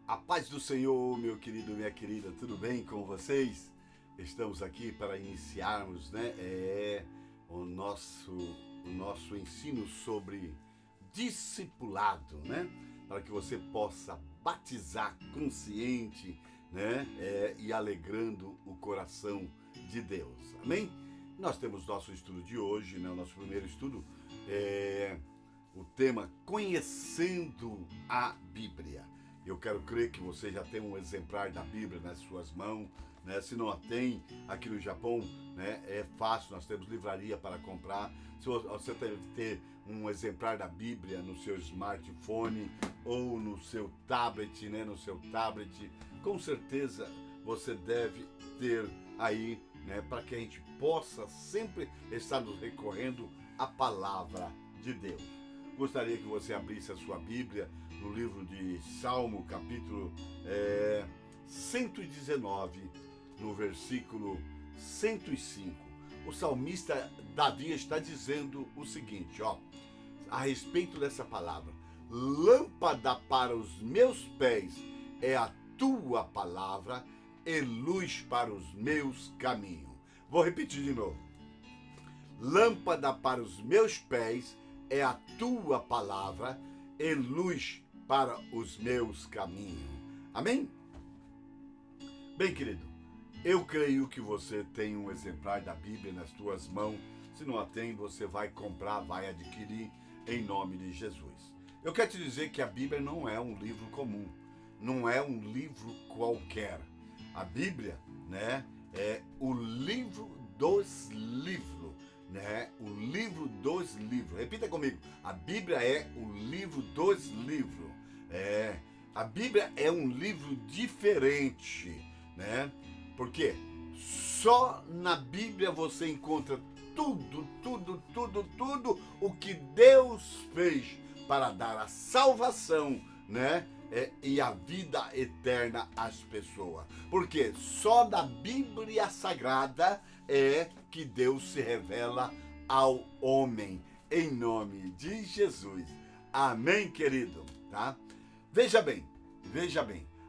A paz do Senhor, meu querido, minha querida, tudo bem com vocês? Estamos aqui para iniciarmos, o nosso ensino sobre discipulado, Para que você possa batizar consciente, e alegrando o coração de Deus. Amém? Nós temos nosso estudo de hoje, O nosso primeiro estudo é o tema Conhecendo a Bíblia. Eu quero crer que você já tem um exemplar da Bíblia nas suas mãos, Se não a tem, aqui no Japão, é fácil, nós temos livraria para comprar. Se você deve ter um exemplar da Bíblia no seu smartphone ou no seu tablet, com certeza você deve ter aí, para que a gente possa sempre estar nos recorrendo à palavra de Deus. Gostaria que você abrisse a sua Bíblia no livro de Salmo, capítulo 119, no versículo 105. O salmista Davi está dizendo o seguinte, a respeito dessa palavra: lâmpada para os meus pés é a tua palavra e luz para os meus caminhos. Vou repetir de novo. Lâmpada para os meus pés é a tua palavra e luz para os meus caminhos. Amém? Bem, querido, eu creio que você tem um exemplar da Bíblia nas tuas mãos. Se não a tem, você vai comprar, vai adquirir em nome de Jesus. Eu quero te dizer que a Bíblia não é um livro comum, não é um livro qualquer. A Bíblia, é o livro dos livros. O livro dos livros. Repita comigo. A Bíblia é o livro dos livros. A Bíblia é um livro diferente, Porque só na Bíblia você encontra tudo o que Deus fez para dar a salvação, e a vida eterna às pessoas. Porque só da Bíblia Sagrada é que Deus se revela ao homem, em nome de Jesus. Amém, querido? Tá? Veja bem,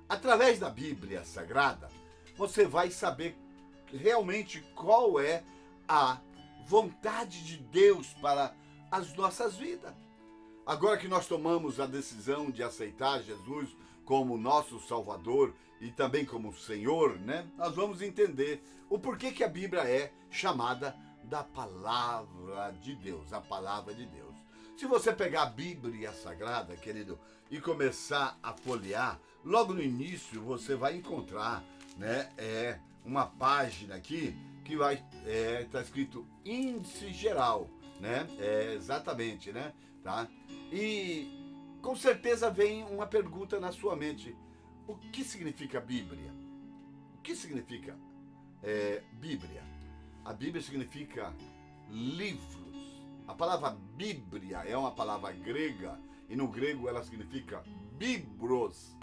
através da Bíblia Sagrada, você vai saber realmente qual é a vontade de Deus para as nossas vidas. Agora que nós tomamos a decisão de aceitar Jesus como nosso Salvador e também como Senhor, nós vamos entender o porquê que a Bíblia é chamada da Palavra de Deus, a Palavra de Deus. Se você pegar a Bíblia Sagrada, querido, e começar a folhear, logo no início você vai encontrar, uma página aqui que vai tá escrito Índice Geral, exatamente, tá? E com certeza vem uma pergunta na sua mente: o que significa Bíblia? O que significa Bíblia? A Bíblia significa livros. A palavra Bíblia é uma palavra grega e no grego ela significa biblos,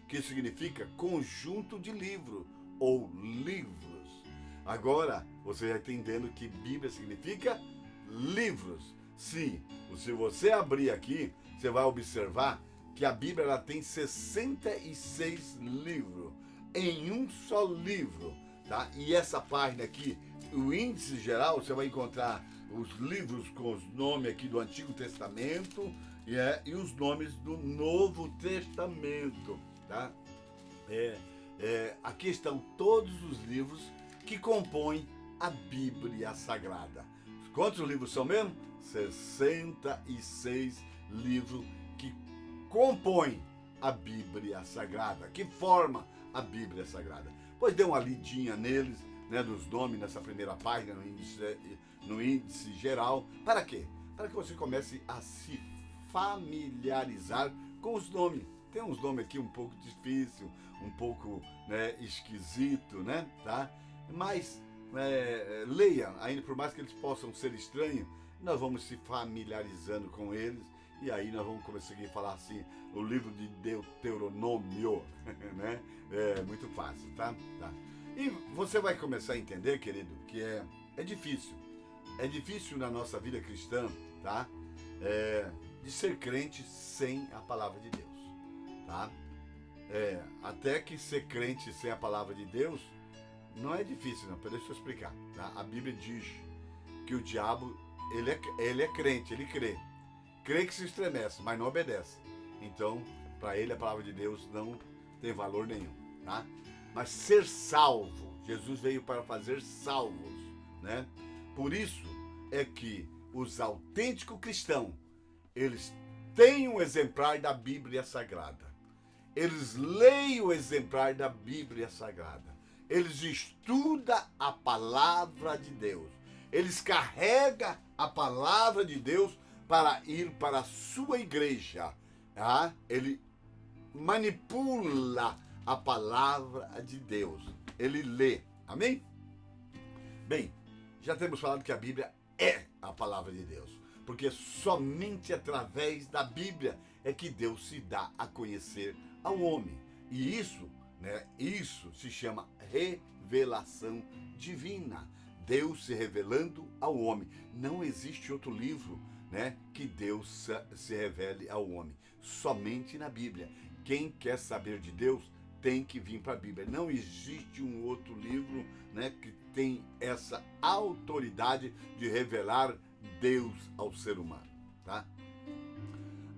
que significa conjunto de livro ou livros. Agora você já está entendendo que Bíblia significa livros. Sim, se você abrir aqui, você vai observar que a Bíblia ela tem 66 livros em um só livro, tá? E essa página aqui, o índice geral, você vai encontrar os livros com os nomes aqui do Antigo Testamento e os nomes do Novo Testamento, tá? Aqui estão todos os livros que compõem a Bíblia Sagrada. Quantos livros são mesmo? 66 livros que compõem a Bíblia Sagrada, que forma a Bíblia Sagrada. Pois dê uma lidinha neles, dos nomes nessa primeira página, no índice geral. Para quê? Para que você comece a se familiarizar com os nomes. Tem uns nomes aqui um pouco difícil, um pouco esquisito, tá? Mas leia, ainda por mais que eles possam ser estranhos, nós vamos se familiarizando com eles e aí nós vamos conseguir falar assim, o livro de Deuteronômio, É muito fácil, tá? E você vai começar a entender, querido, que é difícil. É difícil na nossa vida cristã, tá? De ser crente sem a palavra de Deus, tá? Até que ser crente sem a palavra de Deus não é difícil, não. Deixa eu explicar. Tá? A Bíblia diz que o diabo, ele é crente, ele crê. Crê que se estremece, mas não obedece. Então, para ele, a palavra de Deus não tem valor nenhum. Tá? Mas ser salvo, Jesus veio para fazer salvos, né? Por isso é que os autênticos cristãos, eles têm um exemplar da Bíblia Sagrada. Eles leem o exemplar da Bíblia Sagrada. Eles estudam a palavra de Deus. Eles carregam a palavra de Deus para ir para a sua igreja. Tá? Ele manipula a palavra de Deus. Ele lê. Amém? Bem, já temos falado que a Bíblia é a palavra de Deus. Porque somente através da Bíblia é que Deus se dá a conhecer ao homem. E isso, né, isso se chama revelação divina. Deus se revelando ao homem. Não existe outro livro, né, que Deus se revele ao homem. Somente na Bíblia. Quem quer saber de Deus tem que vir para a Bíblia. Não existe um outro livro, né, que tem essa autoridade de revelar Deus ao ser humano. Tá?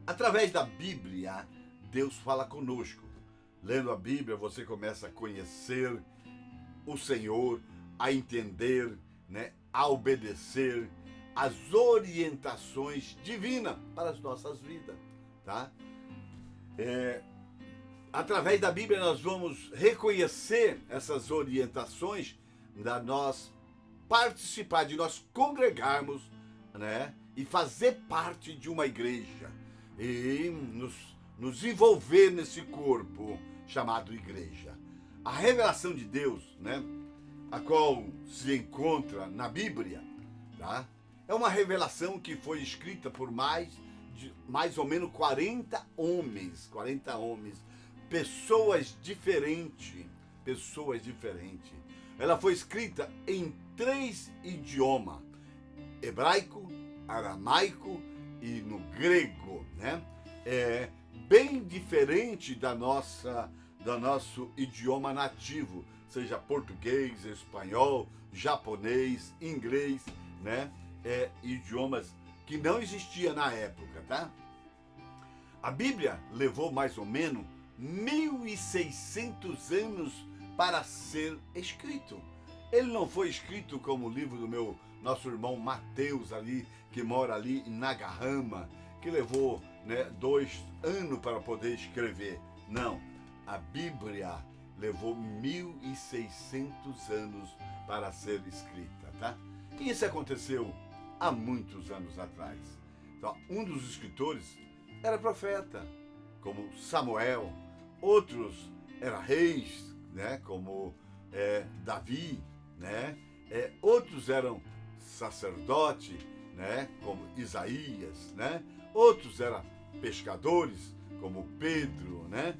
Através da Bíblia, Deus fala conosco. Lendo a Bíblia, você começa a conhecer o Senhor, a entender, né, a obedecer as orientações divinas para as nossas vidas. Tá? Através da Bíblia nós vamos reconhecer essas orientações, da nós participar, de nós congregarmos, né, e fazer parte de uma igreja e nos envolver nesse corpo chamado igreja. A revelação de Deus, né, a qual se encontra na Bíblia, tá, é uma revelação que foi escrita por mais ou menos 40 homens, pessoas diferentes. Ela foi escrita em 3 idiomas: hebraico, aramaico e no grego, né? É bem diferente do nosso idioma nativo, seja português, espanhol, japonês, inglês, né? Idiomas que não existiam na época, tá? A Bíblia levou mais ou menos 1.600 anos para ser escrito. Ele não foi escrito como o livro do nosso irmão Mateus ali, que mora ali em Nagahama, que levou, né, 2 anos para poder escrever. Não, a Bíblia levou 1.600 anos para ser escrita, tá? E isso aconteceu há muitos anos atrás. Então, um dos escritores era profeta, como Samuel. Outros eram reis, né, como Davi, né? Outros eram sacerdotes, né, como Isaías, né? Outros eram pescadores, como Pedro, né?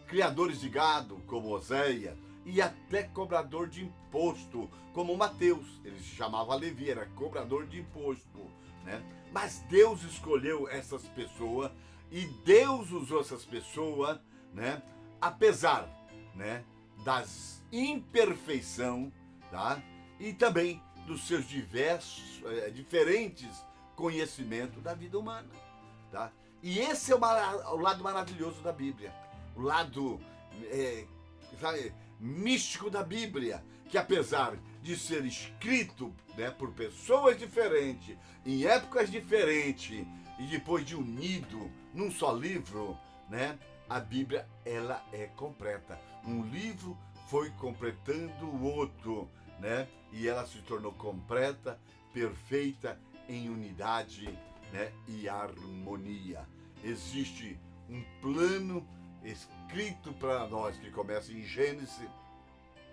Criadores de gado, como Oséias, e até cobrador de imposto, como Mateus. Ele se chamava Levi, era cobrador de imposto, né? Mas Deus escolheu essas pessoas e Deus usou essas pessoas, né, apesar, né, das imperfeições, tá? E também dos seus diferentes conhecimentos da vida humana, tá? E esse é o lado maravilhoso da Bíblia, o lado místico da Bíblia, que apesar de ser escrito, né, por pessoas diferentes, em épocas diferentes, e depois de unido num só livro, né, a Bíblia, ela é completa. Um livro foi completando o outro, né, e ela se tornou completa, perfeita, em unidade, né, e harmonia. Existe um plano escrito para nós que começa em Gênesis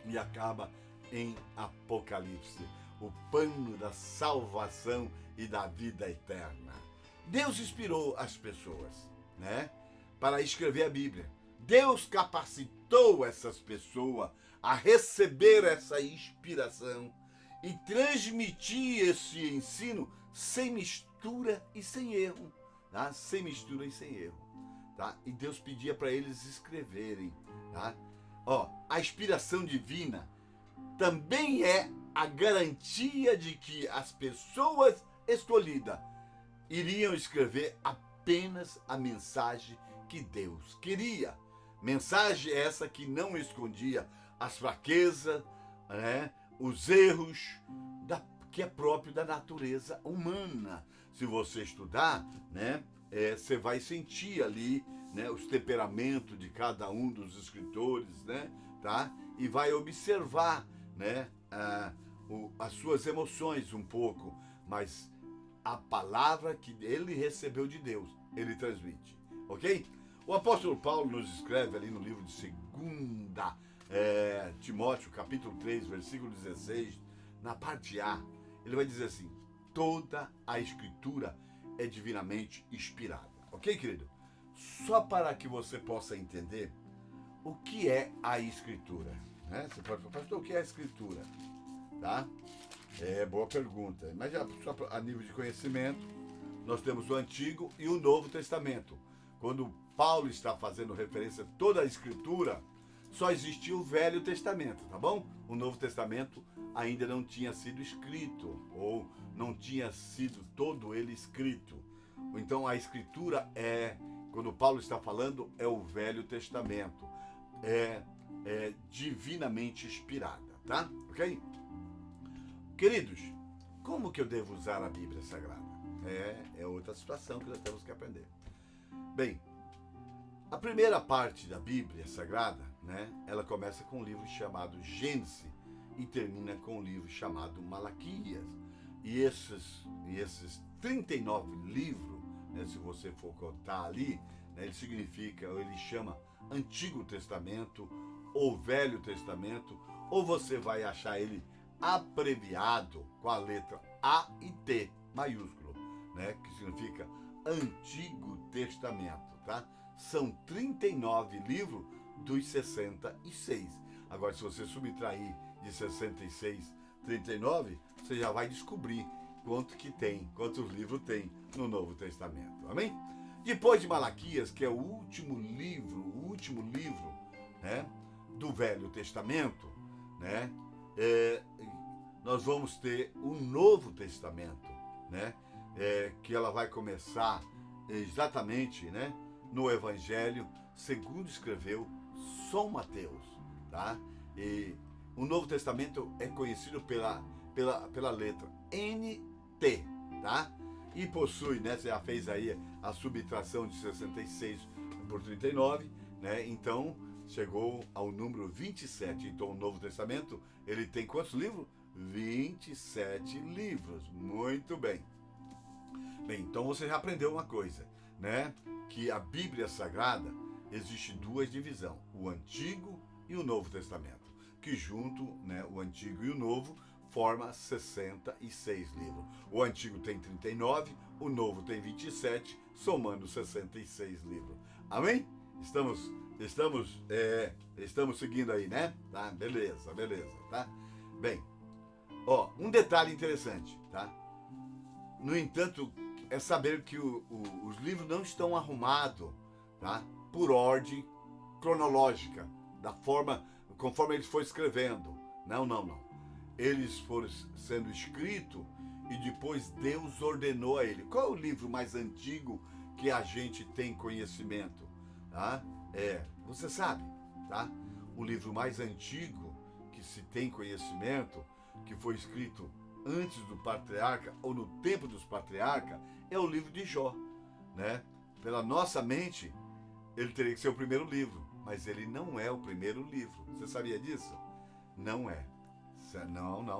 e acaba em Apocalipse, o plano da salvação e da vida eterna. Deus inspirou as pessoas, né, para escrever a Bíblia. Deus capacitou essas pessoas a receber essa inspiração e transmitir esse ensino sem mistura e sem erro, tá? Sem mistura e sem erro. tá? E Deus pedia para eles escreverem, tá? Ó, a inspiração divina também é a garantia de que as pessoas escolhidas iriam escrever apenas a mensagem que Deus queria. Mensagem essa que não escondia as fraquezas, né, os erros que é próprio da natureza humana. Se você estudar, né, você vai sentir ali, né, os temperamentos de cada um dos escritores, né, tá? E vai observar, né, as suas emoções um pouco, mas a palavra que ele recebeu de Deus, ele transmite, ok? O apóstolo Paulo nos escreve ali no livro de 2 Timóteo, capítulo 3, versículo 16, na parte A, ele vai dizer assim: toda a escritura é divinamente inspirada. Ok, querido? Só para que você possa entender o que é a escritura, né? Você pode falar, pastor, o que é a escritura? Tá? É boa pergunta. Mas já só a nível de conhecimento, nós temos o Antigo e o Novo Testamento. Quando Paulo está fazendo referência a toda a escritura, só existia o Velho Testamento, tá bom? O Novo Testamento ainda não tinha sido escrito, ou não tinha sido todo ele escrito. Então a escritura quando Paulo está falando, é o Velho Testamento. É divinamente inspirada, tá? Ok? Queridos, como que eu devo usar a Bíblia Sagrada? É outra situação que nós temos que aprender. Bem, a primeira parte da Bíblia Sagrada, né, ela começa com um livro chamado Gênesis e termina com um livro chamado Malaquias. E esses 39 livros, né, se você for contar ali, né, ele chama Antigo Testamento ou Velho Testamento, ou você vai achar ele abreviado com a letra A e T maiúsculo, né, que significa Antigo Testamento, tá? São 39 livros dos 66. Agora, se você subtrair de 66, 39, você já vai descobrir quantos livros tem no Novo Testamento. Amém? Depois de Malaquias, que é o último livro, né, do Velho Testamento, né, nós vamos ter o Novo Testamento, né, que ela vai começar exatamente, né, no Evangelho segundo escreveu São Mateus, tá? E o Novo Testamento é conhecido pela letra NT, tá? E possui, né, você já fez aí a subtração de 66 por 39, né? Então chegou ao número 27. Então o Novo Testamento, ele tem quantos livros? 27 livros. Muito bem. Bem, então você já aprendeu uma coisa, né? Que a Bíblia Sagrada existe duas divisões, o Antigo e o Novo Testamento, que junto, né, o Antigo e o Novo forma 66 livros. O Antigo tem 39, o Novo tem 27, somando 66 livros. Amém? Estamos seguindo aí, né? Tá? Beleza, tá? Bem, ó, um detalhe interessante, tá? No entanto, é saber que os livros não estão arrumados, tá, por ordem cronológica, da forma conforme eles foram escrevendo. Não. Eles foram sendo escritos e depois Deus ordenou a ele. Qual é o livro mais antigo que a gente tem conhecimento? Tá? Você sabe, tá? O livro mais antigo que se tem conhecimento, que foi escrito antes do patriarca ou no tempo dos patriarcas, é o livro de Jó, né? Pela nossa mente, ele teria que ser o primeiro livro, mas ele não é o primeiro livro. Você sabia disso? Não é.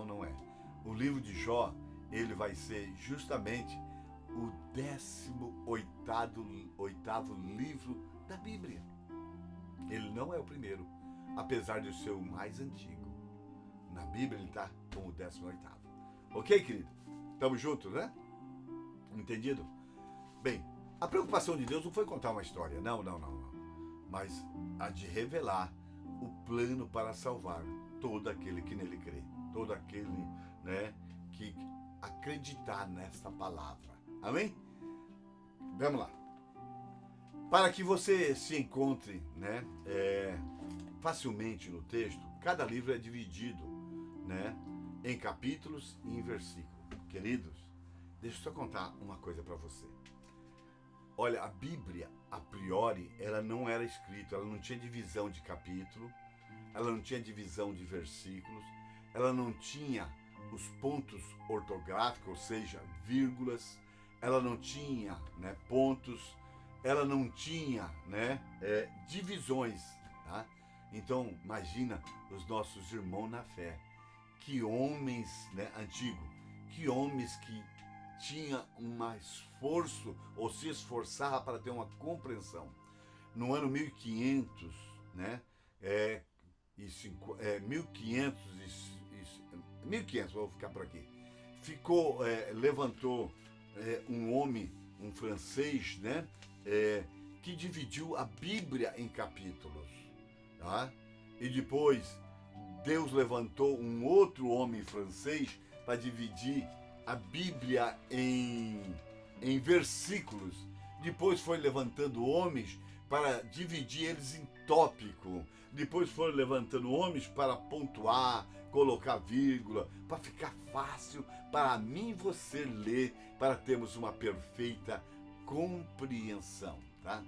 Não é. O livro de Jó, ele vai ser justamente o 18º livro da Bíblia. Ele não é o primeiro, apesar de ser o mais antigo. Na Bíblia ele está como o 18º. Ok, querido? Estamos juntos, né? Entendido? Bem, a preocupação de Deus não foi contar uma história, não. Mas a de revelar o plano para salvar todo aquele que nele crê. Todo aquele, né, que acreditar nesta palavra. Amém? Vamos lá. Para que você se encontre, né, facilmente no texto, cada livro é dividido, né, em capítulos e em versículos. Queridos, deixa eu só contar uma coisa para você. Olha, a Bíblia, a priori, ela não era escrita, ela não tinha divisão de capítulo, ela não tinha divisão de versículos, ela não tinha os pontos ortográficos, ou seja, vírgulas, ela não tinha, né, pontos, ela não tinha, né, divisões, tá? Então, imagina os nossos irmãos na fé, que homens, né, antigos, que homens que tinha um esforço ou se esforçava para ter uma compreensão. No ano 1500, né, 1500, vou ficar por aqui, levantou um homem, um francês, né, que dividiu a Bíblia em capítulos, tá? E depois Deus levantou um outro homem francês para dividir a Bíblia em versículos. Depois foi levantando homens para dividir eles em tópico. Depois foram levantando homens para pontuar, colocar vírgula, para ficar fácil para mim e você ler, para termos uma perfeita compreensão, tá?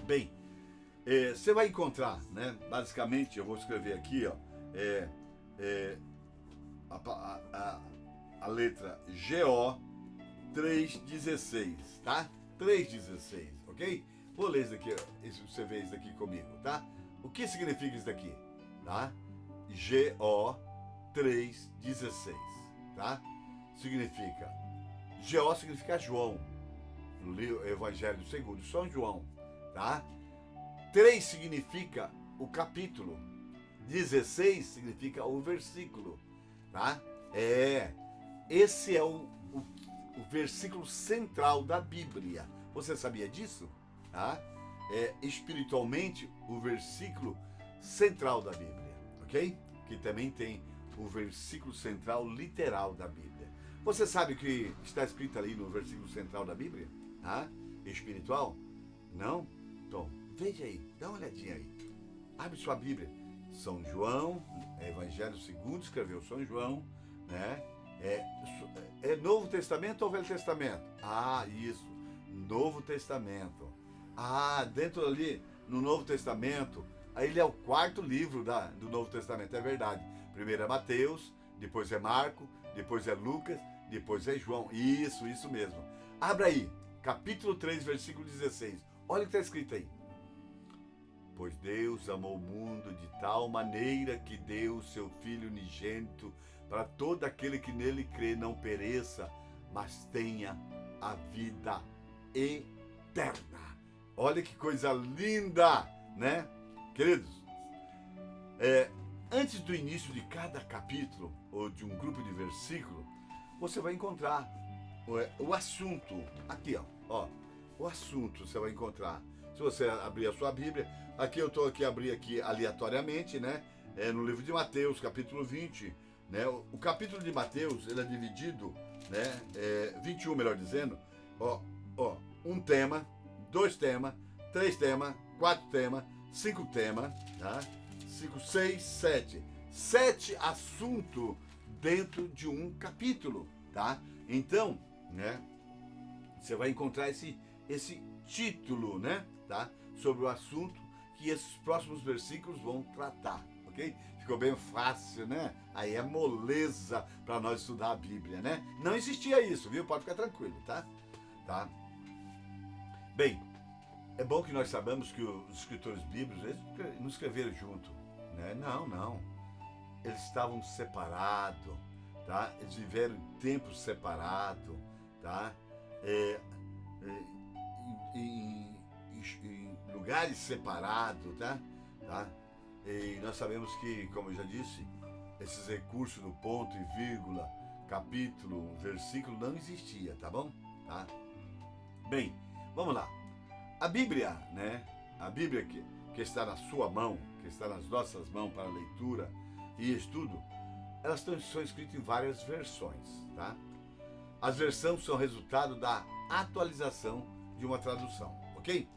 Bem, você vai encontrar, né? Basicamente, eu vou escrever aqui, ó, a letra GO 3,16, tá? 3,16, ok? Vou ler isso daqui, você vê isso daqui comigo, tá? O que significa isso daqui, tá? GO 3,16, tá? GO significa João, no Evangelho segundo São João, tá? 3 significa o capítulo, 16 significa o versículo, tá? Esse é o versículo central da Bíblia. Você sabia disso? Tá? Espiritualmente, o versículo central da Bíblia, ok? Que também tem o versículo central literal da Bíblia. Você sabe o que está escrito ali no versículo central da Bíblia? Tá? Espiritual? Não? Então, veja aí, dá uma olhadinha aí. Abre sua Bíblia. São João, Evangelho segundo escreveu São João, né? É Novo Testamento ou Velho Testamento? Ah, isso, Novo Testamento. Ah, dentro ali, no Novo Testamento, aí ele é o 4º livro do Novo Testamento, é verdade. Primeiro é Mateus, depois é Marco, depois é Lucas, depois é João. Isso mesmo. Abra aí, capítulo 3, versículo 16. Olha o que está escrito aí. Pois Deus amou o mundo de tal maneira que deu o seu Filho unigênito para todo aquele que nele crê não pereça, mas tenha a vida eterna. Olha que coisa linda, né? Queridos, antes do início de cada capítulo ou de um grupo de versículo, você vai encontrar o assunto. Aqui, ó, o assunto você vai encontrar. Se você abrir a sua Bíblia, aqui eu estou abrir aqui aleatoriamente, né? No livro de Mateus, capítulo 20, né? O capítulo de Mateus, ele é dividido, né? 21, melhor dizendo, um tema, 2 temas, 3 temas, 4 temas, 5 temas, tá? 5, 6, 7. 7 assuntos dentro de um capítulo, tá? Então, né? Você vai encontrar esse título, né? Tá? Sobre o assunto que esses próximos versículos vão tratar, ok? Ficou bem fácil, né? Aí é moleza para nós estudar a Bíblia, né? Não existia isso, viu? Pode ficar tranquilo, tá? Bem, é bom que nós sabemos que os escritores bíblicos, eles não escreveram junto, né? Não. Eles estavam separados, tá? Eles viveram tempos separados, tá? Em lugares separados, tá? E nós sabemos que, como eu já disse, esses recursos do ponto e vírgula, capítulo, versículo não existia, tá bom? Tá? Bem, vamos lá. A Bíblia, né? A Bíblia que está na sua mão, que está nas nossas mãos para leitura e estudo, elas são escritas em várias versões, tá? As versões são resultado da atualização de uma tradução, ok?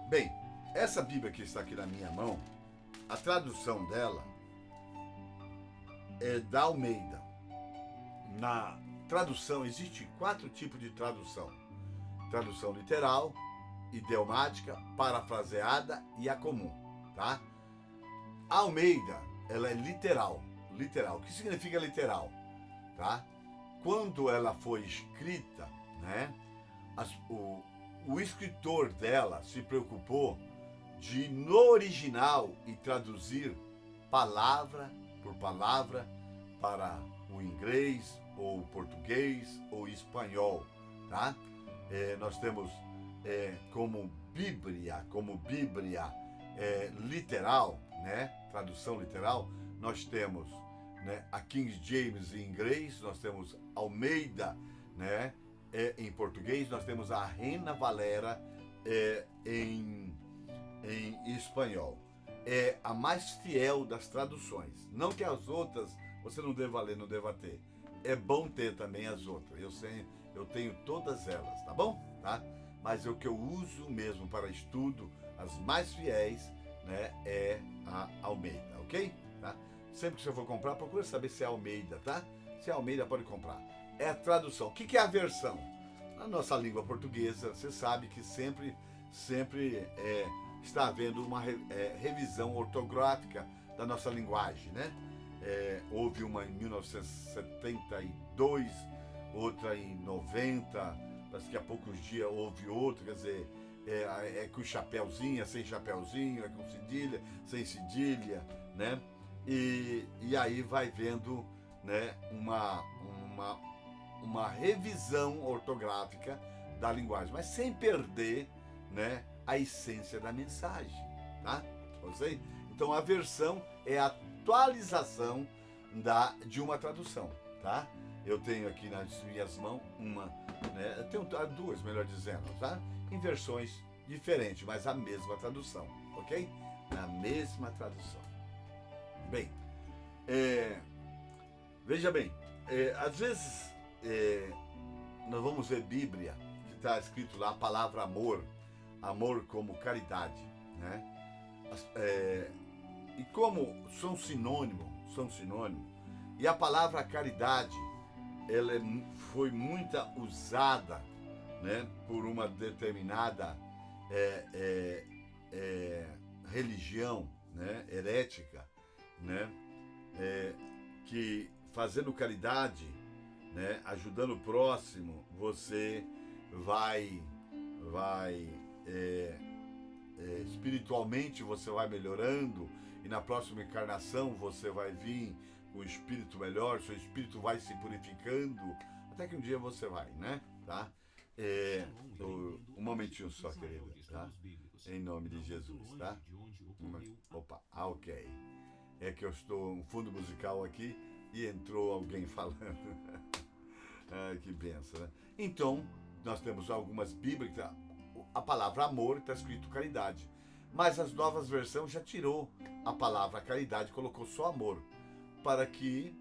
Bem, essa Bíblia que está aqui na minha mão, a tradução dela é da Almeida. Na tradução, existe 4 tipos de tradução. Tradução literal, idiomática, parafraseada e a comum, tá? A Almeida, ela é literal. Literal. O que significa literal? Tá? Quando ela foi escrita, né, o escritor dela se preocupou de, no original, e traduzir palavra por palavra para o inglês, ou o português, ou o espanhol, tá? Nós temos como Bíblia literal, né? Tradução literal, nós temos, né, a King James em inglês, nós temos Almeida, né, em português, nós temos a Reina Valera em espanhol. É a mais fiel das traduções. Não que as outras você não deva ler, não deva ter. É bom ter também as outras. Eu tenho todas elas, tá bom? Tá? Mas o que eu uso mesmo para estudo, as mais fiéis, né, é a Almeida, ok? Tá? Sempre que você for comprar, procura saber se é Almeida, tá? Se é Almeida, pode comprar. É a tradução. O que é a versão? Na nossa língua portuguesa, você sabe que sempre está havendo uma revisão ortográfica da nossa linguagem, né? Houve uma em 1972, outra em 90, parece que há poucos dias houve outra, quer dizer, com chapéuzinho, é sem chapéuzinho, é com cedilha, sem cedilha, né? E aí vai vendo, né, uma revisão ortográfica da linguagem, mas sem perder, né, a essência da mensagem, tá? Você? Então a versão é a atualização de uma tradução, tá? Eu tenho aqui nas minhas mãos uma, né, eu tenho 2, melhor dizendo, tá? Em versões diferentes, mas a mesma tradução, ok? A mesma tradução. Bem, veja bem, às vezes nós vamos ver Bíblia, que está escrito lá a palavra amor, amor como caridade, né? E como são sinônimo, e a palavra caridade, ela foi muito usada, né, por uma determinada religião, né, herética, né, que fazendo caridade, né, ajudando o próximo, você vai espiritualmente você vai melhorando, e na próxima encarnação você vai vir com o espírito melhor, seu espírito vai se purificando, até que um dia você vai, né? Tá? Um momentinho só, querido, tá? Em nome de Jesus, tá? Opa, ok. É que eu estou um fundo musical aqui e entrou alguém falando. Ai, que benção, né? Então, nós temos algumas bíblias, a palavra amor está escrito caridade, mas as novas versões já tirou a palavra caridade, colocou só amor, para que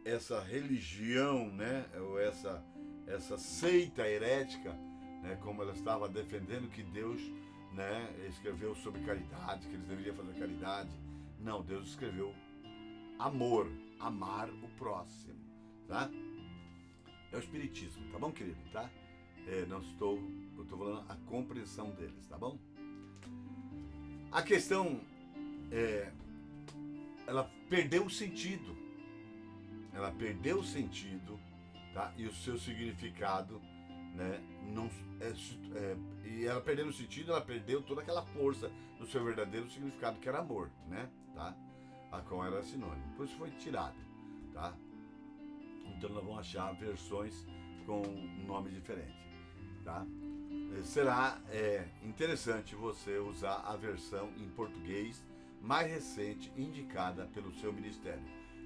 essa religião, né, ou essa seita herética, né, como ela estava defendendo que Deus, né, escreveu sobre caridade, que eles deveriam fazer caridade. Não, Deus escreveu amor, amar o próximo, tá? É o espiritismo, tá bom, querido, tá? Eu estou falando a compreensão deles, tá bom? A questão ela perdeu o sentido. Ela perdeu o sentido, tá? E o seu significado, né? E ela perdendo o sentido, ela perdeu toda aquela força do seu verdadeiro significado, que era amor, né? Tá? A qual era sinônimo. Por isso foi tirado, tá? Então nós vamos achar versões com nome diferente, tá? Será interessante você usar a versão em português mais recente indicada pelo seu ministério.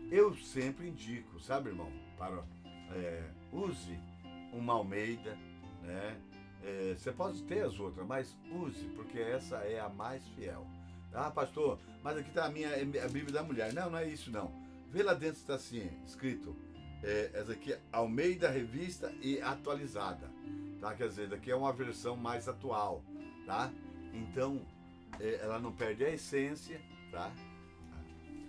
Eu sempre indico, sabe, irmão, use uma Almeida, né? Você pode ter as outras, mas use, porque essa é a mais fiel. Ah, pastor, mas aqui está a Bíblia da mulher. Não, não é isso não. Vê lá dentro, está assim, escrito, essa aqui é Almeida Revista e Atualizada. tá? Quer dizer, daqui é uma versão mais atual, tá? Então, ela não perde a essência, tá?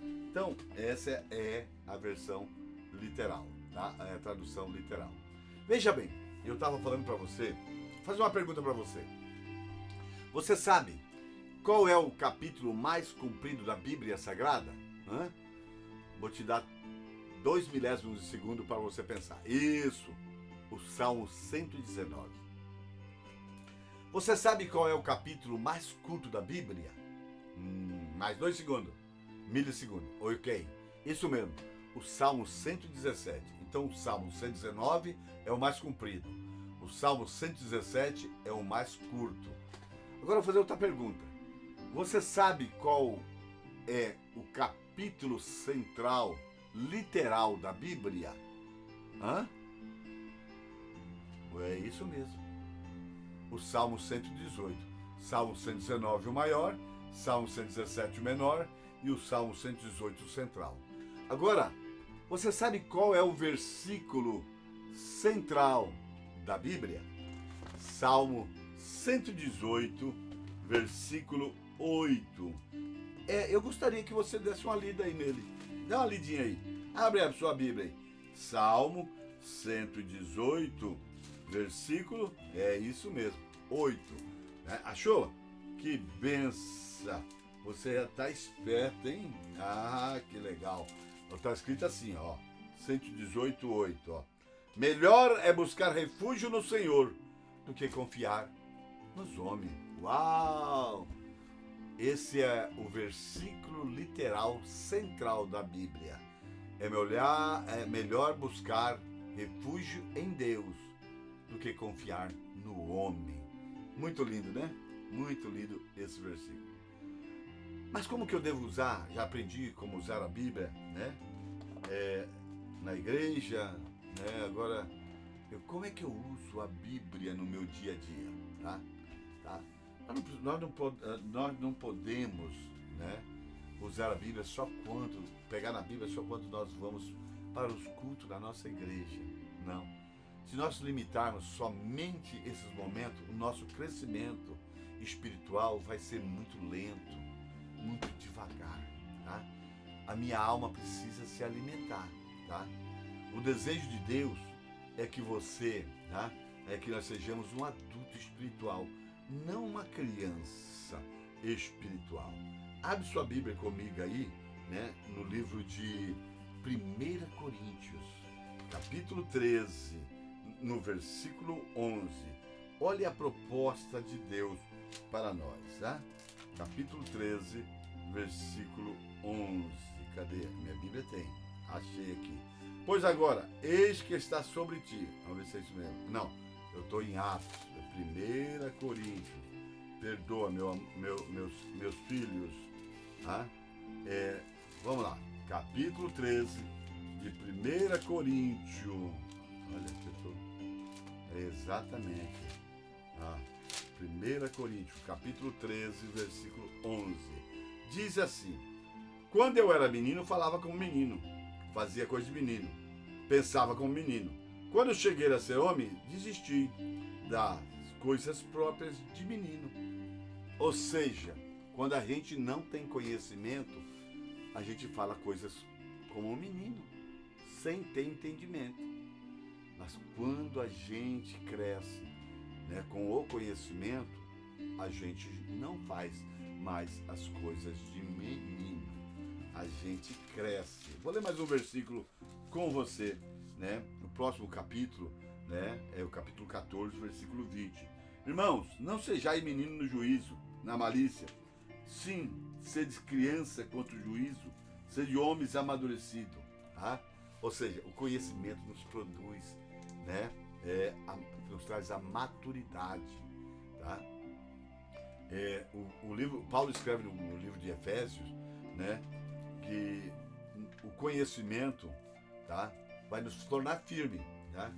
Então, essa é a versão literal, tá? É a tradução literal. Veja bem, eu estava falando para você, vou fazer uma pergunta para você. Você sabe qual é o capítulo mais comprido da Bíblia Sagrada? Hã? Vou te dar 2 milésimos de segundo para você pensar. Isso, o Salmo 119. Você sabe qual é o capítulo mais curto da Bíblia? Mais 2 segundos. Milissegundo. Ok. Isso mesmo. O Salmo 117. Então o Salmo 119 é o mais comprido. O Salmo 117 é o mais curto. Agora eu vou fazer outra pergunta. Você sabe qual é o capítulo central, literal da Bíblia? Hã? É isso mesmo. O Salmo 118. Salmo 119 o maior, Salmo 117 o menor e o Salmo 118 o central. Agora, você sabe qual é o versículo central da Bíblia? Salmo 118, versículo 8. Eu gostaria que você desse uma lida aí nele. Dá uma lidinha aí. Abre a sua Bíblia aí. Salmo 118, versículo, isso mesmo, 8. Achou? Que benção! Você já está esperto, hein? Ah, que legal. Está escrito assim, ó, 118, 8, ó. Melhor é buscar refúgio no Senhor do que confiar nos homens. Uau! Esse é o versículo literal central da Bíblia. É melhor buscar refúgio em Deus do que confiar no homem. Muito lindo, né? Muito lindo esse versículo. Mas como que eu devo usar? Já aprendi como usar a Bíblia, né? Na igreja, né? Agora, como é que eu uso a Bíblia no meu dia a dia, tá? Nós não podemos, né, usar a Bíblia pegar na Bíblia só quando nós vamos para os cultos da nossa igreja. Não. Se nós limitarmos somente esses momentos, o nosso crescimento espiritual vai ser muito lento, muito devagar, tá? A minha alma precisa se alimentar, tá? O desejo de Deus é que você, tá? É que nós sejamos um adulto espiritual, não uma criança espiritual. Abre sua Bíblia comigo aí, né? No livro de 1 Coríntios, capítulo 13, no versículo 11. Olha a proposta de Deus para nós, tá? Capítulo 13, versículo 11. Cadê? Minha Bíblia tem. Achei aqui. Pois agora, eis que está sobre ti. Vamos ver se é isso mesmo. Não, eu estou em Atos, 1 Coríntios. Perdoa, meus filhos. Tá? Vamos lá. Capítulo 13, de 1 Coríntios. Olha que eu estou... Exatamente. 1 Coríntios, capítulo 13, versículo 11. Diz assim: quando eu era menino, falava como menino, fazia coisa de menino, pensava como menino. Quando eu cheguei a ser homem, desisti das coisas próprias de menino. Ou seja, quando a gente não tem conhecimento, a gente fala coisas como um menino, sem ter entendimento. Mas quando a gente cresce, né, com o conhecimento, a gente não faz mais as coisas de menino. A gente cresce. Vou ler mais um versículo com você, né? No próximo capítulo, né? É o capítulo 14, versículo 20. Irmãos, não sejais menino no juízo, na malícia. Sim, sede criança contra o juízo, sede homens amadurecidos. Tá? Ou seja, o conhecimento nos produz, né? Nos traz a maturidade, tá? Paulo escreve no livro de Efésios, né, que o conhecimento, tá, vai nos tornar firme, tá?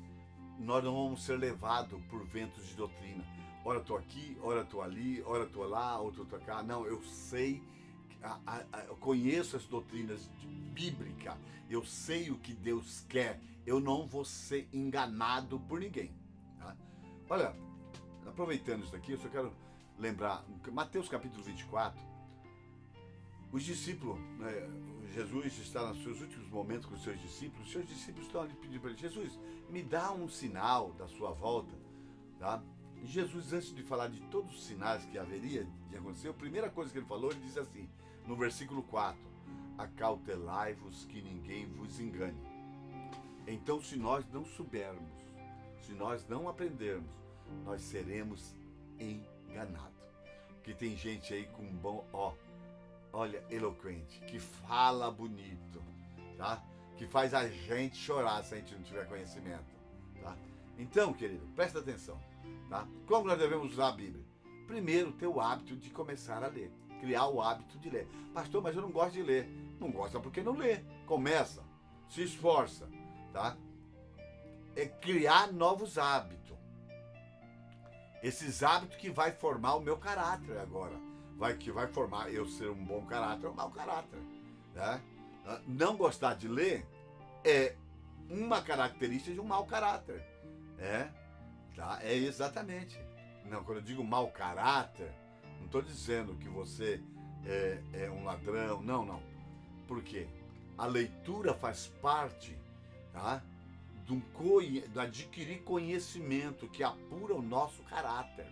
Nós não vamos ser levados por ventos de doutrina. Ora estou aqui, ora estou ali, ora estou lá, outra estou cá. Não, eu sei, eu conheço as doutrinas bíblicas, eu sei o que Deus quer. Eu não vou ser enganado por ninguém. Tá? Olha, aproveitando isso daqui, eu só quero lembrar, Mateus capítulo 24, os discípulos, né, Jesus está nos seus últimos momentos com os seus discípulos estão ali pedindo para ele, Jesus, me dá um sinal da sua volta, tá? E Jesus, antes de falar de todos os sinais que haveria de acontecer, a primeira coisa que ele falou, ele disse assim, no versículo 4, acautelai-vos que ninguém vos engane. Então, se nós não soubermos, se nós não aprendermos, nós seremos enganados. Porque tem gente aí com olha, eloquente, que fala bonito, tá? Que faz a gente chorar se a gente não tiver conhecimento, tá? Então, querido, presta atenção, tá? Como nós devemos usar a Bíblia? Primeiro, ter o hábito de começar a ler, criar o hábito de ler. Pastor, mas eu não gosto de ler. Não gosta porque não lê. Começa, se esforça, tá? É criar novos hábitos. Esses hábitos que vai formar o meu caráter agora. Que vai formar eu ser um bom caráter ou um mau caráter. Né? Não gostar de ler é uma característica de um mau caráter. Tá? É exatamente. Não, quando eu digo mau caráter, não estou dizendo que você é um ladrão. Não. Por quê? A leitura faz parte, tá? De adquirir conhecimento que apura o nosso caráter.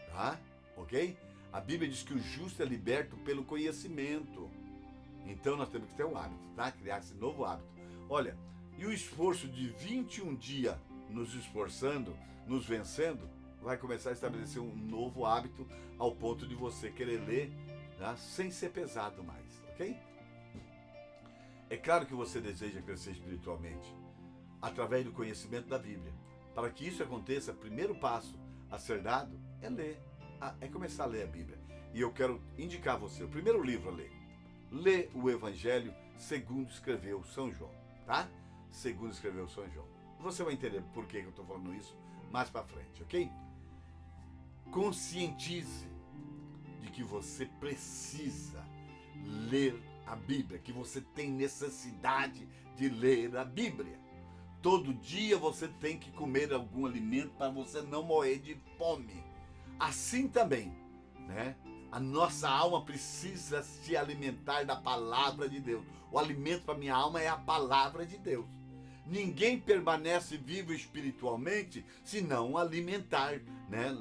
Tá? Ok? A Bíblia diz que o justo é liberto pelo conhecimento. Então nós temos que ter um hábito, tá? Criar esse novo hábito. Olha, e o esforço de 21 dias nos esforçando, nos vencendo, vai começar a estabelecer um novo hábito ao ponto de você querer ler, tá? Sem ser pesado mais, ok? É claro que você deseja crescer espiritualmente através do conhecimento da Bíblia. Para que isso aconteça, o primeiro passo a ser dado é ler. É começar a ler a Bíblia. E eu quero indicar a você, o primeiro livro a ler. Lê o Evangelho segundo escreveu São João, tá? Segundo escreveu São João. Você vai entender por que eu estou falando isso mais para frente, ok? Conscientize de que você precisa ler a Bíblia, que você tem necessidade de ler a Bíblia. Todo dia você tem que comer algum alimento para você não morrer de fome. Assim também, né? A nossa alma precisa se alimentar da palavra de Deus. O alimento para minha alma é a palavra de Deus. Ninguém permanece vivo espiritualmente se não alimentar, né?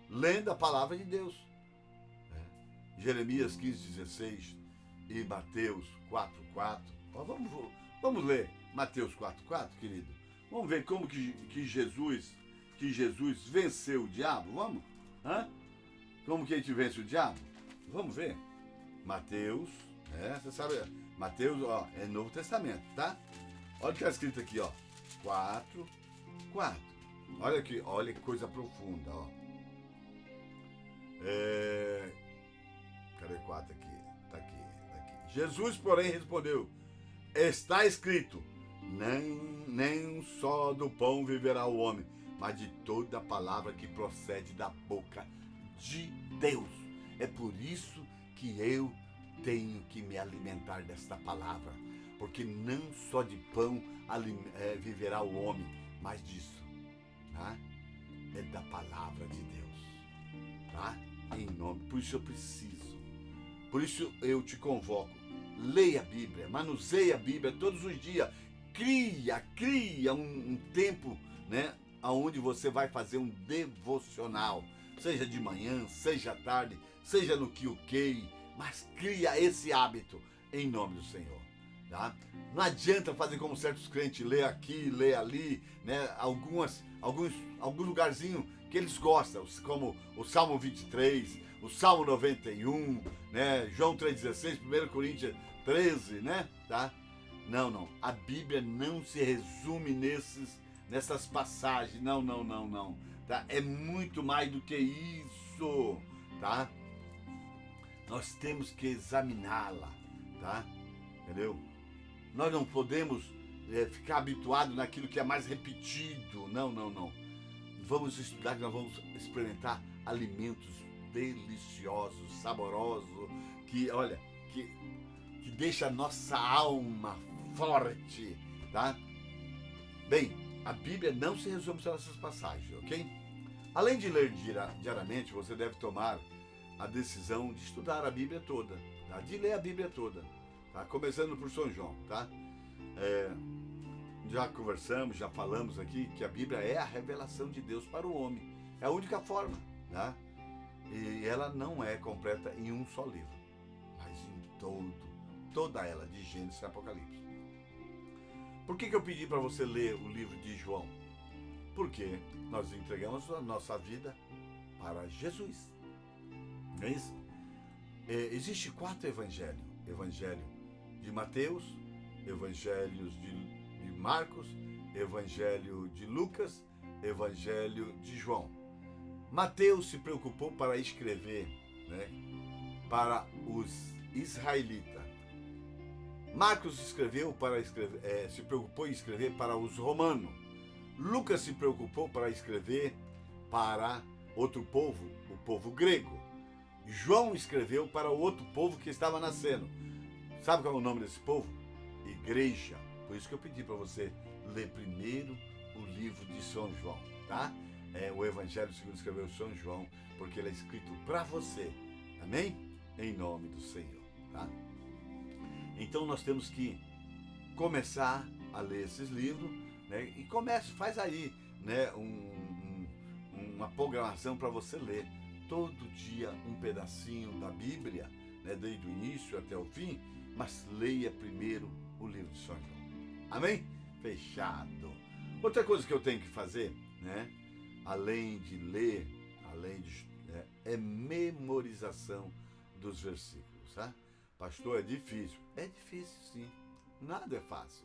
Lendo a palavra de Deus. Jeremias 15:16 e Mateus 4:4. Vamos ler Mateus 4:4, querido. Vamos ver como que Jesus venceu o diabo, vamos? Como que a gente vence o diabo? Vamos ver. Mateus, você sabe, Mateus, é Novo Testamento, tá? Olha o que está escrito aqui, 4:4. Olha aqui, olha que coisa profunda, Cadê 4 aqui? Tá aqui. Jesus, porém, respondeu: está escrito, nem só do pão viverá o homem, mas de toda a palavra que procede da boca de Deus. É por isso que eu tenho que me alimentar desta palavra, porque não só de pão viverá o homem, mas disso, tá? É da palavra de Deus, tá? Em nome, por isso eu preciso, por isso eu te convoco, leia a Bíblia, manuseie a Bíblia todos os dias, cria um tempo, né? Onde você vai fazer um devocional, seja de manhã, seja à tarde, seja no QQ, mas cria esse hábito em nome do Senhor, tá? Não adianta fazer como certos crentes, ler aqui, ler ali, né? Alguns lugarzinhos que eles gostam, como o Salmo 23, o Salmo 91, né? João 3,16, 1 Coríntios 13, né? Tá? Não. A Bíblia não se resume nessas passagens. Não. Tá? É muito mais do que isso, tá? Nós temos que examiná-la, tá? Entendeu? Nós não podemos ficar habituados naquilo que é mais repetido. Não. Vamos estudar, nós vamos experimentar alimentos deliciosos, saborosos, que deixa a nossa alma forte, tá? Bem, a Bíblia não se resume só nessas passagens, ok? Além de ler diariamente, você deve tomar a decisão de estudar a Bíblia toda, tá? De ler a Bíblia toda, tá? Começando por São João, tá? Já conversamos, já falamos aqui que a Bíblia é a revelação de Deus para o homem. É a única forma, tá? E ela não é completa em um só livro, mas em toda ela, de Gênesis e Apocalipse. Por que eu pedi para você ler o livro de João? Porque nós entregamos a nossa vida para Jesus. Não é isso? Existem 4 evangelhos. Evangelho de Mateus, evangelhos de Marcos, evangelho de Lucas, evangelho de João. Mateus se preocupou para escrever, né, para os israelitas. Marcos se preocupou em escrever para os romanos. Lucas se preocupou para escrever para outro povo, o povo grego. João escreveu para o outro povo que estava nascendo. Sabe qual é o nome desse povo? Igreja. Por isso que eu pedi para você ler primeiro o livro de São João, tá? O Evangelho segundo escreveu São João, porque ele é escrito para você. Amém? Em nome do Senhor, tá? Então nós temos que começar a ler esses livros, né? E faz aí, né, uma programação para você ler todo dia um pedacinho da Bíblia, né, desde o início até o fim, mas leia primeiro o livro de São João. Amém? Fechado. Outra coisa que eu tenho que fazer, né, além de ler, é memorização dos versículos, tá? Pastor, é difícil. É difícil, sim. Nada é fácil.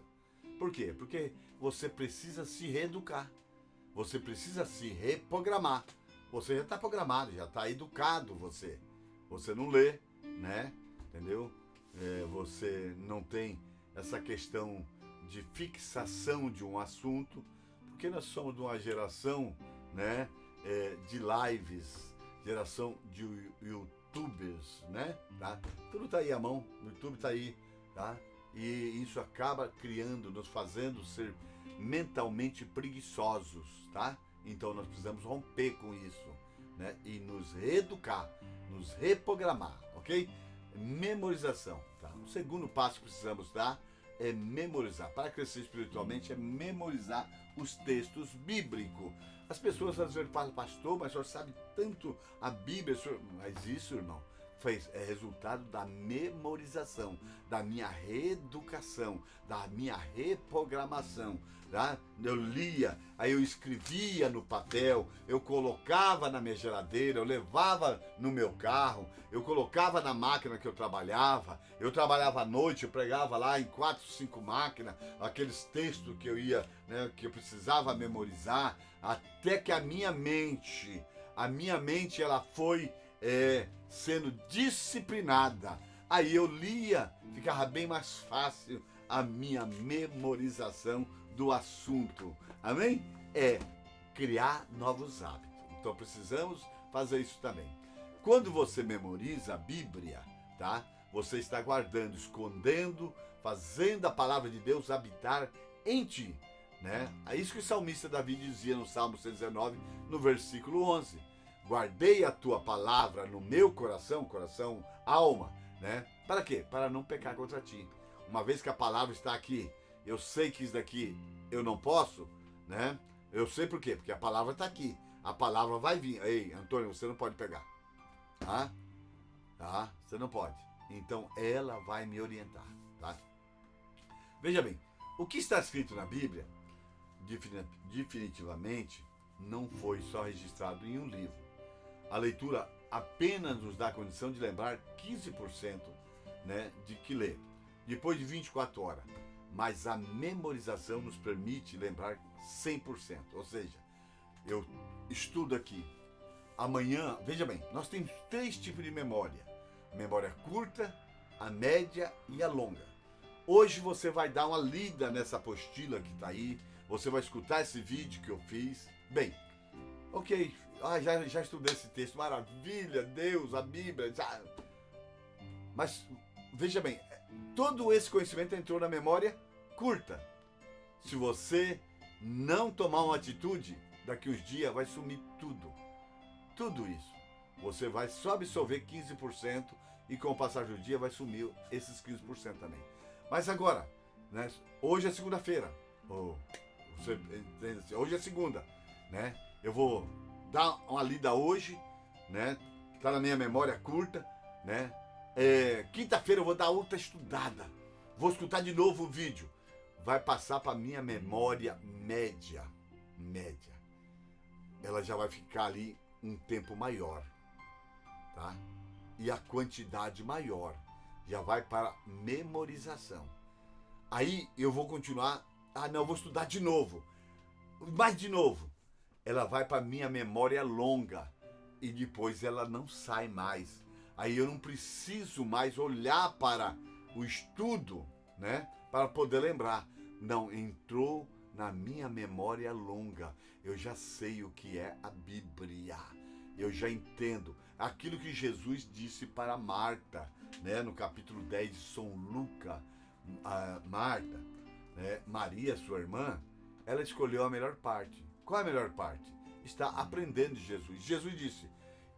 Por quê? Porque você precisa se reeducar. Você precisa se reprogramar. Você já está programado, já está educado você. Você não lê, né? Entendeu? Você não tem essa questão de fixação de um assunto, porque nós somos de uma geração, né, de lives, geração de youtubers, né? Tá? Tudo está aí à mão, o YouTube está aí, tá? E isso acaba nos fazendo ser mentalmente preguiçosos, tá? Então nós precisamos romper com isso, né? E nos reeducar, nos reprogramar, ok? Memorização, tá? O segundo passo que precisamos dar é memorizar. Para crescer espiritualmente é memorizar os textos bíblicos. As pessoas às vezes falam, pastor, mas o senhor sabe tanto a Bíblia, mas isso, irmão, é resultado da memorização, da minha reeducação, da minha reprogramação. Tá? Eu lia, aí eu escrevia no papel, eu colocava na minha geladeira, eu levava no meu carro, eu colocava na máquina que eu trabalhava à noite, eu pregava lá em 4, 5 máquinas, aqueles textos que eu ia, né, que eu precisava memorizar, até que a minha mente ela foi sendo disciplinada. Aí eu lia, ficava bem mais fácil a minha memorização do assunto. Amém? Criar novos hábitos. Então precisamos fazer isso também. Quando você memoriza a Bíblia, tá? Você está guardando, escondendo, fazendo a palavra de Deus habitar em ti, né? É isso que o salmista Davi dizia no Salmo 119, no versículo 11. Guardei a tua palavra no meu coração, alma, né? Para quê? Para não pecar contra ti. Uma vez que a palavra está aqui, eu sei que isso daqui eu não posso, né? Eu sei por quê? Porque a palavra está aqui. A palavra vai vir. Ei, Antônio, você não pode pegar. Tá? Você não pode. Então ela vai me orientar, tá? Veja bem, o que está escrito na Bíblia, definitivamente, não foi só registrado em um livro. A leitura apenas nos dá a condição de lembrar 15%, né, de que ler, depois de 24 horas. Mas a memorização nos permite lembrar 100%. Ou seja, eu estudo aqui. Amanhã, veja bem, nós temos 3 tipos de memória. Memória curta, a média e a longa. Hoje você vai dar uma lida nessa apostila que está aí. Você vai escutar esse vídeo que eu fiz. Bem, ok, já estudei esse texto, maravilha, Deus, a Bíblia. Mas, veja bem, todo esse conhecimento entrou na memória curta. Se você não tomar uma atitude, daqui uns dias vai sumir tudo. Tudo isso. Você vai só absorver 15% e com o passar do dia vai sumir esses 15% também. Mas agora, né, hoje é segunda-feira. Você entende assim, hoje é segunda, né? Eu vou dar uma lida hoje, né? Tá na minha memória curta, né? Quinta-feira eu vou dar outra estudada. Vou escutar de novo o vídeo. Vai passar para minha memória média. Ela já vai ficar ali um tempo maior, tá? E a quantidade maior já vai para memorização. Aí eu vou continuar. Eu vou estudar de novo. Mais de novo. Ela vai para minha memória longa e depois ela não sai mais. Aí eu não preciso mais olhar para o estudo, né, para poder lembrar. Não, entrou na minha memória longa. Eu já sei o que é a Bíblia. Eu já entendo aquilo que Jesus disse para Marta, né, no capítulo 10 de São Lucas. Marta, né, Maria, sua irmã, ela escolheu a melhor parte. Qual é a melhor parte? Está aprendendo de Jesus. Jesus disse,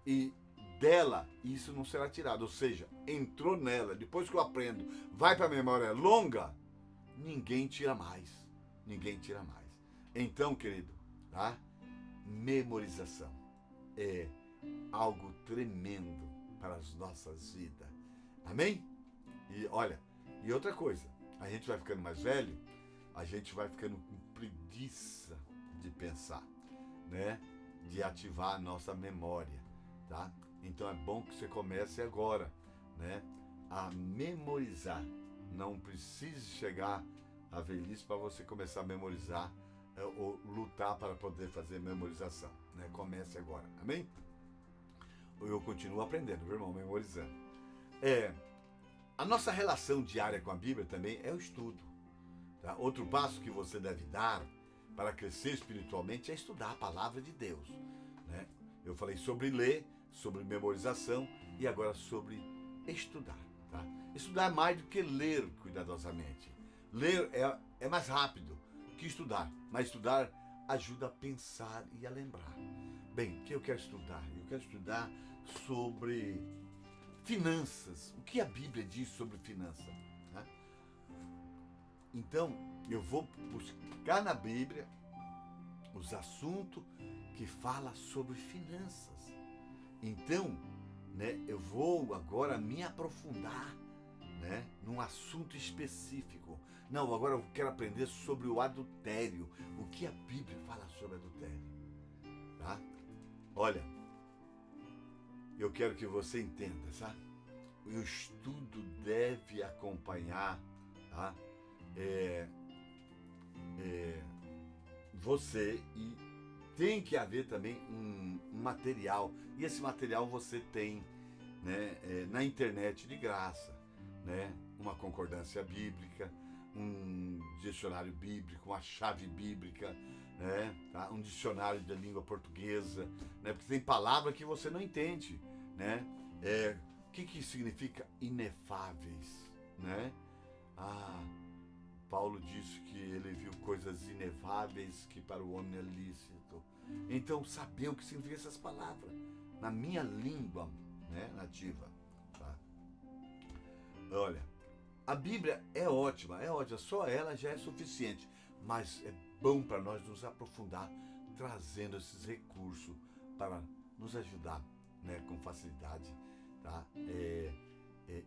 e dela isso não será tirado. Ou seja, entrou nela, depois que eu aprendo, vai para a memória longa, ninguém tira mais. Ninguém tira mais. Então, querido, tá? Memorização é algo tremendo para as nossas vidas. Amém? E olha, e outra coisa, a gente vai ficando mais velho, a gente vai ficando com preguiça de pensar, né? De ativar a nossa memória, tá? Então é bom que você comece agora, né? A memorizar. Não precise chegar à velhice para você começar a memorizar ou lutar para poder fazer memorização, né? Comece agora, amém? Eu continuo aprendendo, meu irmão, memorizando. A nossa relação diária com a Bíblia também é o estudo. Tá? Outro passo que você deve dar para crescer espiritualmente é estudar a palavra de Deus. Né? Eu falei sobre ler, sobre memorização e agora sobre estudar. Tá? Estudar é mais do que ler cuidadosamente. Ler é mais rápido que estudar, mas estudar ajuda a pensar e a lembrar. Bem, o que eu quero estudar? Eu quero estudar sobre finanças. O que a Bíblia diz sobre finanças? Tá? Então, eu vou buscar na Bíblia os assuntos que falam sobre finanças. Então, né, eu vou agora me aprofundar, né, num assunto específico. Não, agora eu quero aprender sobre o adultério. O que a Bíblia fala sobre adultério? Tá? Olha, eu quero que você entenda, sabe? O estudo deve acompanhar, tá? Você, e tem que haver também um material, e esse material você tem, né, na internet de graça, né, uma concordância bíblica, um dicionário bíblico, uma chave bíblica, né, tá? Um dicionário da língua portuguesa, né, porque tem palavra que você não entende, né? O que significa inefáveis, né? Paulo disse que ele viu coisas inefáveis que para o homem é lícito. Então, saber o que significa essas palavras na minha língua, né, nativa. Tá? Olha, a Bíblia é ótima, só ela já é suficiente. Mas é bom para nós nos aprofundar, trazendo esses recursos para nos ajudar, né, com facilidade, tá?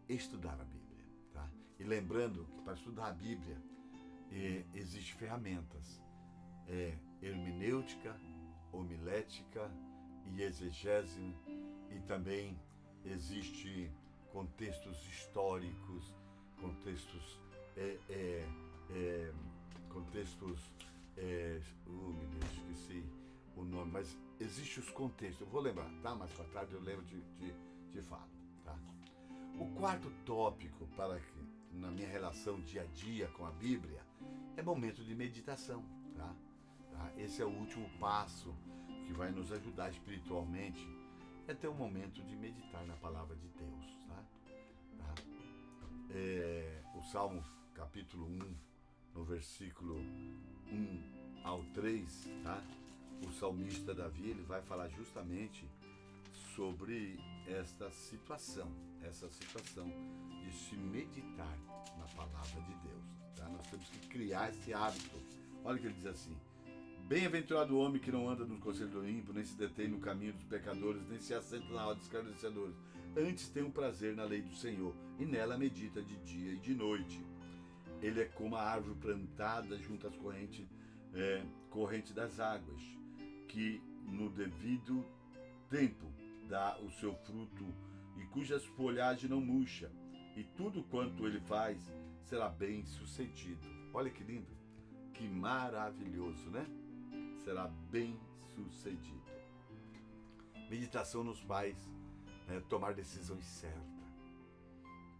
Estudar a Bíblia. Tá? E lembrando que para estudar a Bíblia existem ferramentas, hermenêutica, homilética e exegese, e também existe contextos históricos, contextos esqueci o nome, mas existe os contextos, eu vou lembrar, tá? Mais para tarde eu lembro de falar, tá? O quarto tópico para que na minha relação dia a dia com a Bíblia é momento de meditação, tá? Esse é o último passo que vai nos ajudar espiritualmente, é ter um momento de meditar na palavra de Deus, tá? O Salmo capítulo 1, no versículo 1 ao 3, tá? O salmista Davi, ele vai falar justamente sobre esta situação de se meditar na palavra de Deus, tá? Nós temos que criar esse hábito. Olha o que ele diz assim: bem-aventurado o homem que não anda no conselho do ímpio, nem se detém no caminho dos pecadores, nem se assenta na roda dos escarnecedores. Antes tem um prazer na lei do Senhor, e nela medita de dia e de noite. Ele é como a árvore plantada junto às corrente das águas, que no devido tempo dá o seu fruto e cujas folhagens não murcha, e tudo quanto ele faz será bem sucedido. Olha que lindo, que maravilhoso, né? Será bem sucedido. Meditação nos faz tomar decisões certas,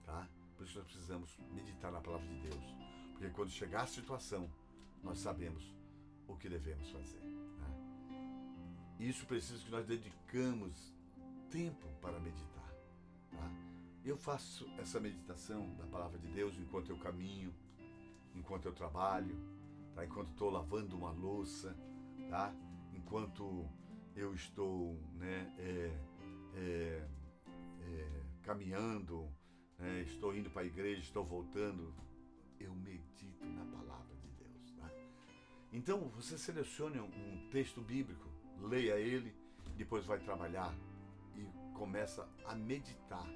tá? Por isso nós precisamos meditar na palavra de Deus, porque quando chegar a situação, nós sabemos o que devemos fazer, né? Isso precisa que nós dedicamos tempo para meditar, tá? Eu faço essa meditação da palavra de Deus enquanto eu caminho, enquanto eu trabalho, tá? Enquanto estou lavando uma louça, tá? Enquanto eu estou, caminhando, estou indo para a igreja, estou voltando, eu medito na palavra de Deus, tá? Então você selecione um texto bíblico, leia ele, depois vai trabalhar e começa a meditar,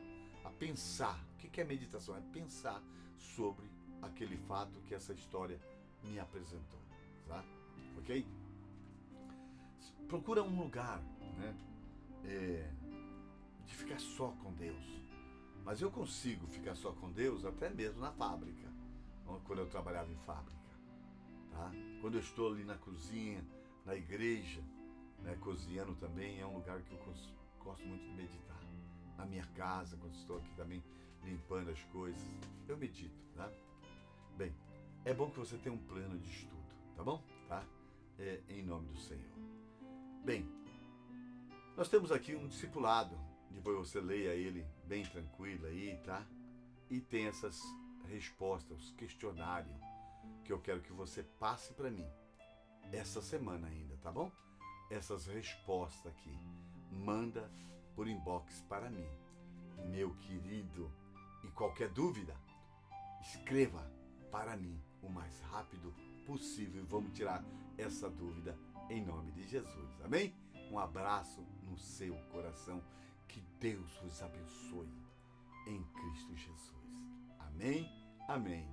a pensar. O que é meditação? É pensar sobre aquele fato que essa história me apresentou, tá? Ok? Procura um lugar, de ficar só com Deus. Mas eu consigo ficar só com Deus até mesmo na fábrica, quando eu trabalhava em fábrica, tá? Quando eu estou ali na cozinha, na igreja, cozinhando também, é um lugar que eu gosto muito de meditar. Na minha casa, quando estou aqui também limpando as coisas, eu medito, tá? Bem, é bom que você tenha um plano de estudo, tá bom? Tá? Em nome do Senhor. Bem, nós temos aqui um discipulado, depois você leia ele bem tranquilo aí, tá? E tem essas respostas, os questionários que eu quero que você passe para mim essa semana ainda, tá bom? Essas respostas aqui, manda por inbox para mim, meu querido. E qualquer dúvida, escreva para mim o mais rápido possível e vamos tirar essa dúvida em nome de Jesus, amém? Um abraço no seu coração, que Deus vos abençoe em Cristo Jesus, amém, amém.